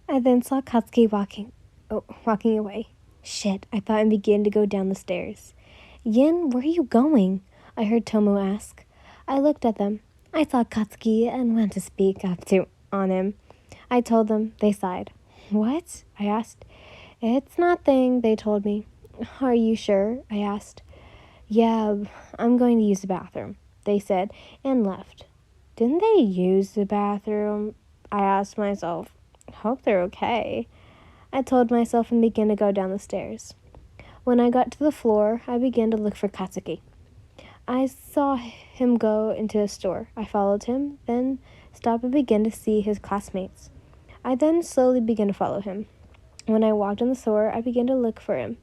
I then saw Katsuki walking away. Shit, I thought and began to go down the stairs. Yin, where are you going? I heard Tomo ask. I looked at them. I saw Katsuki and went to speak on him. I told them. They sighed. What? I asked. It's nothing, they told me. Are you sure? I asked. Yeah, I'm going to use the bathroom, they said, and left. Didn't they use the bathroom? I asked myself. Hope they're okay. I told myself and began to go down the stairs. When I got to the floor, I began to look for Katsuki. I saw him go into a store. I followed him, then stopped and began to see his classmates. I then slowly began to follow him. When I walked in the store, I began to look for him.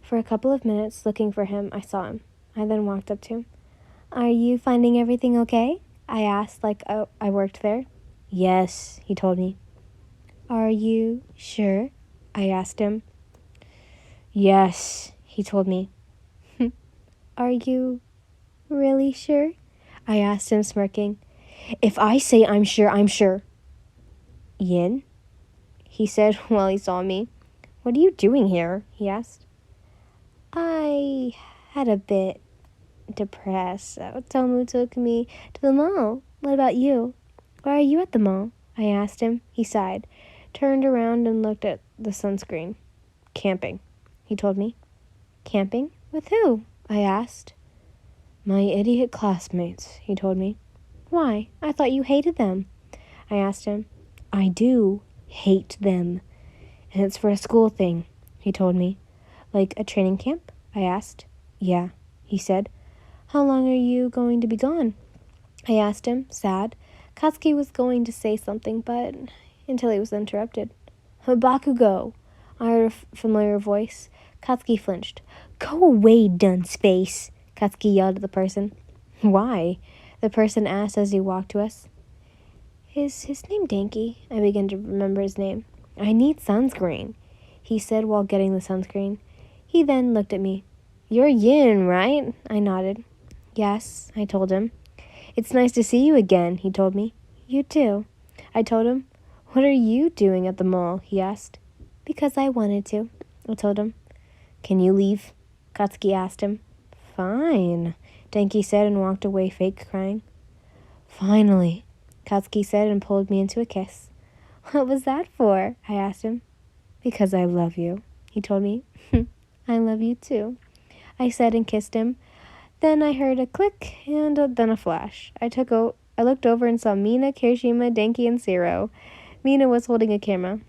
For a couple of minutes, looking for him, I saw him. I then walked up to him. Are you finding everything okay? I asked like I worked there. Yes, he told me. Are you sure? I asked him. Yes, he told me. Are you really sure? I asked him, smirking. If I say I'm sure, I'm sure. Yin? He said while he saw me. What are you doing here? He asked. I had a bit depressed, so Tomu took me to the mall. What about you? Why are you at the mall? I asked him. He sighed, turned around and looked at the sunscreen. Camping, he told me. Camping? With who? I asked. My idiot classmates, he told me. Why? I thought you hated them. I asked him. I do hate them. And it's for a school thing, he told me. Like a training camp? I asked. Yeah, he said. How long are you going to be gone? I asked him, sad. Katsuki was going to say something, but until he was interrupted. Bakugou, I heard a familiar voice. Katsuki flinched. Go away, dunce face, Katsuki yelled at the person. Why? The person asked as he walked to us. Is his name Danky? I began to remember his name. I need sunscreen, he said while getting the sunscreen. He then looked at me. You're Yin, right? I nodded. Yes, I told him. It's nice to see you again, he told me. You too. I told him. What are you doing at the mall? He asked. Because I wanted to, I told him. Can you leave? Katsuki asked him. Fine, Danky said and walked away, fake crying. Finally, Katsuki said and pulled me into a kiss. What was that for? I asked him. Because I love you, he told me. I love you too, I said and kissed him. Then I heard a click and then a flash. I looked over and saw Mina, Kirishima, Danky, and Zero. Mina was holding a camera.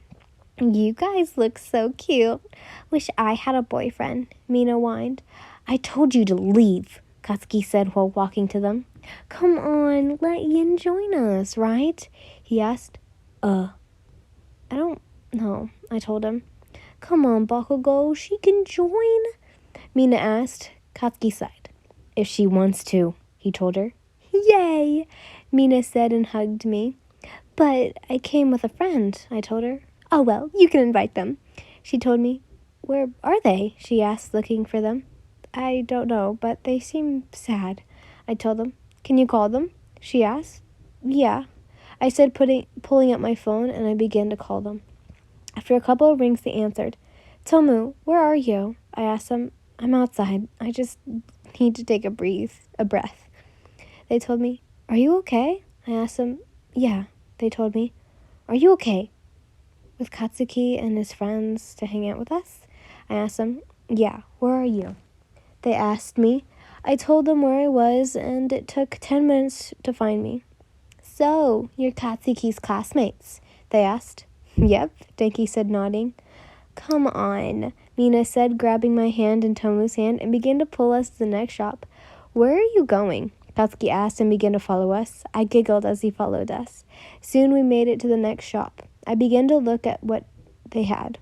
You guys look so cute. Wish I had a boyfriend, Mina whined. I told you to leave, Katsuki said while walking to them. Come on, let Yin join us, right? He asked. I don't know, I told him. Come on, Bakugou, she can join, Mina asked. Katsuki sighed. If she wants to, he told her. Yay, Mina said and hugged me. But I came with a friend, I told her. Oh well, you can invite them, she told me. Where are they? She asked, looking for them. I don't know, but they seem sad, I told them. Can you call them? She asked. Yeah, I said, pulling out my phone, and I began to call them. After a couple of rings, they answered. Tomu, where are you? I asked them. I'm outside. I just need to take a breath. They told me. Are you okay? I asked them. Yeah, they told me. Are you okay? With Katsuki and his friends to hang out with us? I asked them. Yeah, where are you? They asked me. I told them where I was, and it took 10 minutes to find me. So, you're Katsuki's classmates? They asked. Yep, Danky said, nodding. Come on, Mina said, grabbing my hand and Tomu's hand, and began to pull us to the next shop. Where are you going? Katsuki asked and began to follow us. I giggled as he followed us. Soon we made it to the next shop. I began to look at what they had.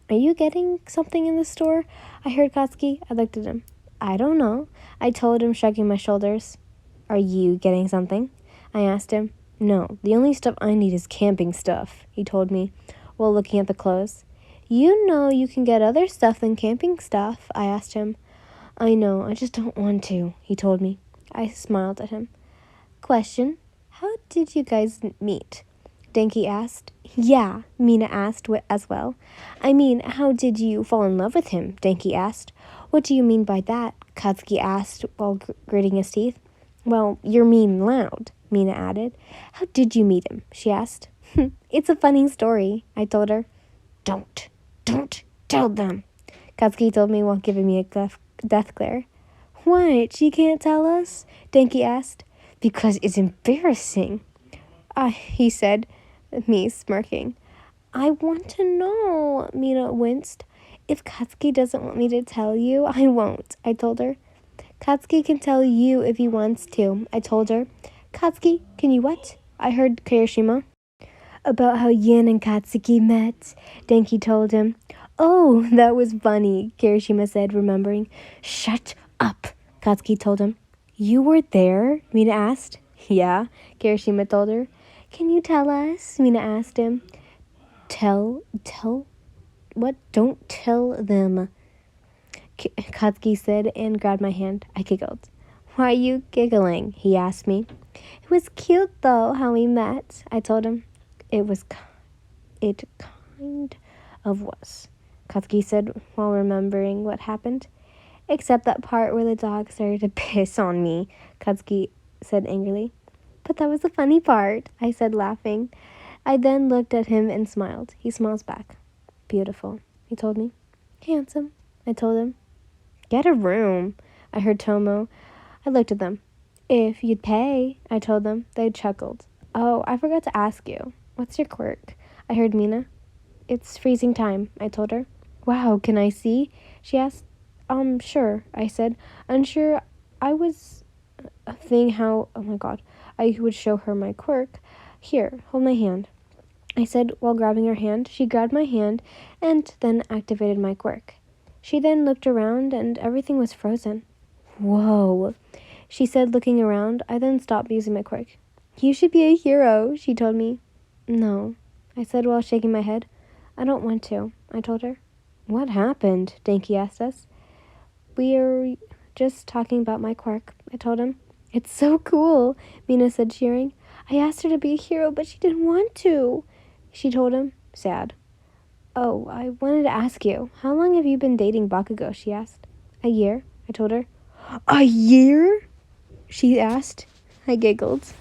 Are you getting something in the store? I heard Katsuki. I looked at him. I don't know, I told him, shrugging my shoulders. Are you getting something? I asked him. No, the only stuff I need is camping stuff, he told me, while looking at the clothes. You know you can get other stuff than camping stuff, I asked him. I know, I just don't want to, he told me. I smiled at him. Question, how did you guys meet? Denki asked. Yeah, Mina asked as well. I mean, how did you fall in love with him? Denki asked. What do you mean by that? Katsuki asked while gritting his teeth. Well, you're mean and loud, Mina added. How did you meet him? She asked. It's a funny story, I told her. Don't tell them, Katsuki told me while giving me a death glare. What, she can't tell us? Denki asked. Because it's embarrassing, he said, me smirking. I want to know, Mina winced. If Katsuki doesn't want me to tell you, I won't, I told her. Katsuki can tell you if he wants to, I told her. Katsuki, can you what? I heard Kirishima. About how Yin and Katsuki met, Denki told him. Oh, that was funny, Kirishima said, remembering. Shut up, Katsuki told him. You were there? Mina asked. Yeah, Kirishima told her. Can you tell us? Mina asked him. Tell? What? Don't tell them, Katsuki said and grabbed my hand. I giggled. Why are you giggling? He asked me. It was cute, though, how we met, I told him. It kind of was, Katsuki said while remembering what happened. Except that part where the dog started to piss on me, Katsuki said angrily. But that was the funny part, I said, laughing. I then looked at him and smiled. He smiles back. Beautiful, he told me. Handsome, I told him. Get a room, I heard Tomo. I looked at them. If you'd pay, I told them. They chuckled. Oh, I forgot to ask you. What's your quirk? I heard Mina. It's freezing time, I told her. Wow, can I see? She asked. Sure, I said. Unsure, I was thinking how, oh my god, I would show her my quirk. Here, hold my hand, I said while grabbing her hand. She grabbed my hand and then activated my quirk. She then looked around and everything was frozen. Whoa, she said, looking around. I then stopped using my quirk. You should be a hero, she told me. No, I said while shaking my head. I don't want to, I told her. What happened? Denki asked us. We're just talking about my quirk, I told him. It's so cool, Mina said, cheering. I asked her to be a hero, but she didn't want to, she told him, sad. Oh, I wanted to ask you, how long have you been dating Bakugou? She asked. A year, I told her. A year? She asked. I giggled.